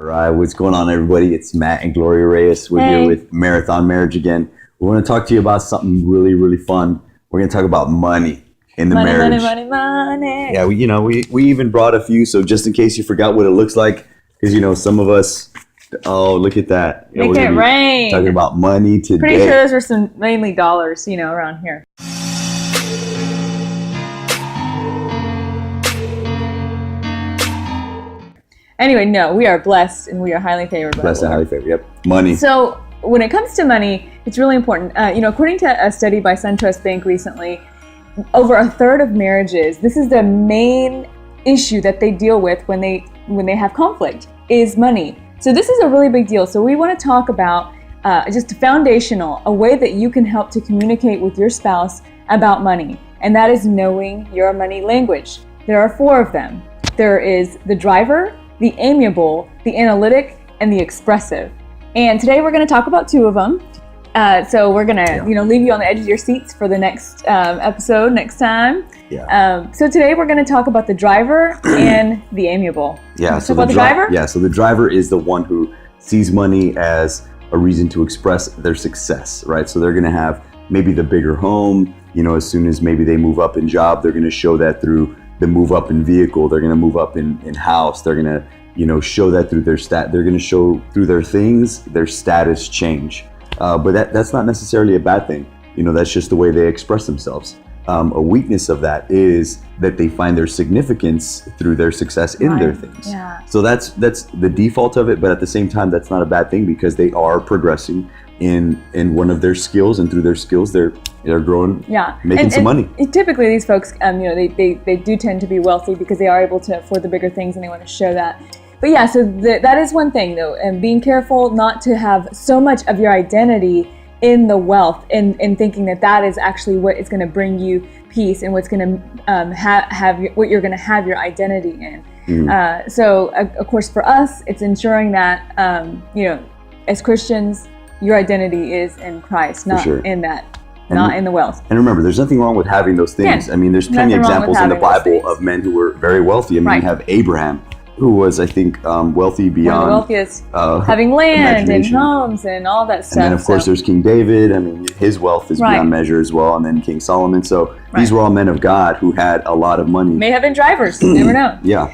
All right, what's going on, everybody? It's Matt and Gloria Reyes. We're here with Marathon Marriage again. We want to talk to you about something really, really fun. We're going to talk about money in the marriage. Money. Yeah, we even brought a few, so just in case you forgot what it looks like, because some of us. Oh, look at that! Make it rain. Talking about money today. Pretty sure those are some mainly dollars, around here. Anyway, no, we are blessed and we are highly favored. Blessed and highly favored. Yep, money. So when it comes to money, it's really important. According to a study by SunTrust Bank recently, over a third of marriages, this is the main issue that they deal with when they have conflict is money. So this is a really big deal. So we want to talk about just foundational, a way that you can help to communicate with your spouse about money, and that is knowing your money language. There are 4 of them. There is the driver, the amiable, the analytic, and the expressive. And today we're going to talk about 2 of them. So we're going to, leave you on the edge of your seats for the next episode next time. Yeah. So today we're going to talk about the driver and the amiable. Yeah. So the driver? Yeah. So the driver is the one who sees money as a reason to express their success, right? So they're going to have maybe the bigger home. As soon as maybe they move up in job, they're going to show that through the move up in vehicle. They're going to move up in house. They're going to, show that through their They're going to show through their things, their status change. But that's not necessarily a bad thing. That's just the way they express themselves. A weakness of that is that they find their significance through their success in their things. Yeah. So that's the default of it. But at the same time, that's not a bad thing because they are progressing in one of their skills, and through their skills, they're growing, making some money. Typically, these folks, they do tend to be wealthy because they are able to afford the bigger things, and they want to show that. But yeah, so that is one thing though, and being careful not to have so much of your identity in the wealth, and thinking that is actually what is going to bring you peace and what's going to what you're going to have your identity in. Mm-hmm. So of course, for us, it's ensuring that as Christians, your identity is in Christ, not in that. Not in the wealth. And remember, there's nothing wrong with having those things. I mean, there's plenty of examples in the Bible of men who were very wealthy. I mean, you have Abraham, who was, I think, wealthy beyond... One of the wealthiest, having land and homes and all that stuff. And then, of course, there's King David. I mean, his wealth is beyond measure as well. And then King Solomon. So these were all men of God who had a lot of money. May have been drivers. You never know. Yeah.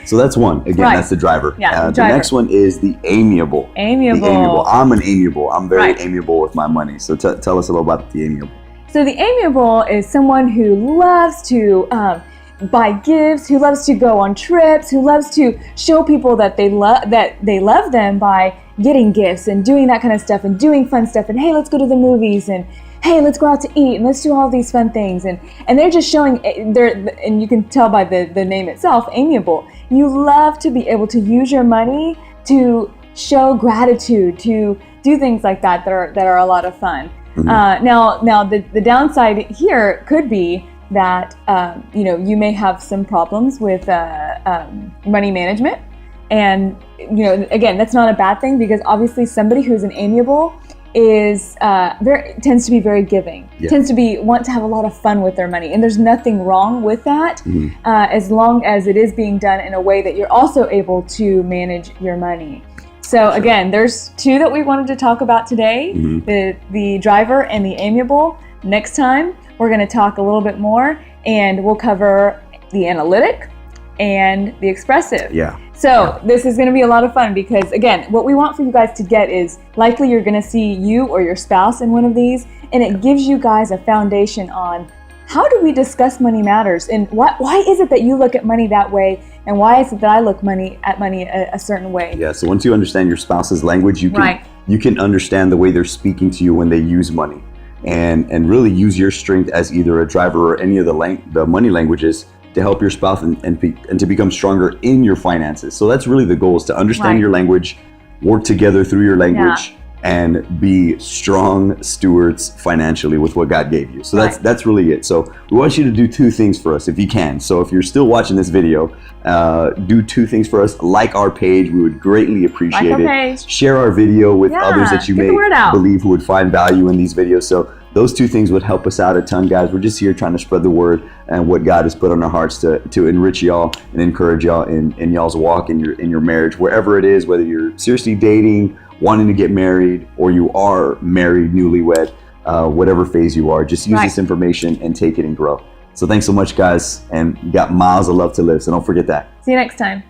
So that's one. Again, that's the driver. Yeah, the next one is the amiable. Amiable. I'm an amiable. I'm very amiable with my money. So tell us a little about the amiable. So the amiable is someone who loves to buy gifts, who loves to go on trips, who loves to show people that they love them by getting gifts and doing that kind of stuff and doing fun stuff, and hey, let's go to the movies, and hey, let's go out to eat, and let's do all these fun things, and they're just showing and you can tell by the name itself, amiable. You love to be able to use your money to show gratitude, to do things like that are a lot of fun. Mm-hmm. Now the downside here could be that you may have some problems with money management, and again, that's not a bad thing, because obviously somebody who's an amiable is tends to be very giving, tends to want to have a lot of fun with their money, and there's nothing wrong with that, as long as it is being done in a way that you're also able to manage your money. So again, there's 2 that we wanted to talk about today, the driver and the amiable. Next time, we're going to talk a little bit more, and we'll cover the analytic and the expressive. So this is going to be a lot of fun, because again, what we want for you guys to get is, likely you're going to see you or your spouse in one of these, and it gives you guys a foundation on how do we discuss money matters, and why is it that you look at money that way, and why is it that I look at money a certain way. Yeah, so once you understand your spouse's language, you can understand the way they're speaking to you when they use money, and really use your strength as either a driver or any of the money languages to help your spouse and to become stronger in your finances. So that's really the goal, is to understand your language, work together through your language, and be strong stewards financially with what God gave you. So that's really it. So we want you to do 2 things for us if you can. So if you're still watching this video, do 2 things for us. Like our page, we would greatly appreciate it. Page. Share our video with others that you may believe who would find value in these videos. So Those two things would help us out a ton, guys. We're just here trying to spread the word and what God has put on our hearts to enrich y'all and encourage y'all in y'all's walk in your marriage, wherever it is, whether you're seriously dating, wanting to get married, or you are married, newlywed, whatever phase you are. Just use this information and take it and grow. So thanks so much, guys. And you got miles of love to live. So don't forget that. See you next time.